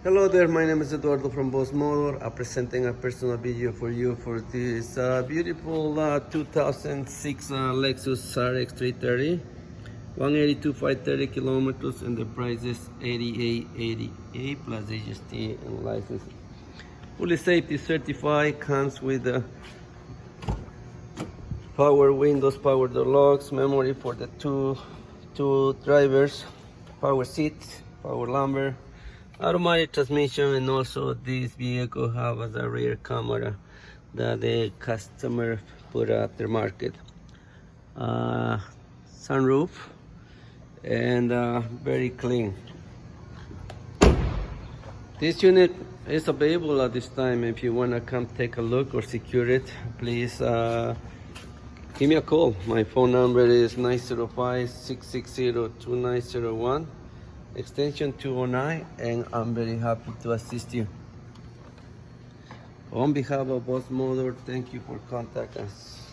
Hello there, my name is Eduardo from Vos Motors. I'm presenting a personal video for you for this beautiful 2006 Lexus RX 330. 182,530 kilometers, and the price is 8888 plus HST and license. Fully safety certified, comes with power windows, power door locks, memory for the two drivers, power seats, power lumbar, automatic transmission, and also this vehicle has a rear camera that the customer put aftermarket. Sunroof, and very clean. This unit is available at this time. If you want to come take a look or secure it, please give me a call. My phone number is 905-660-2901, extension 209, and I'm very happy to assist you. On behalf of Vos Motors, thank you for contacting us.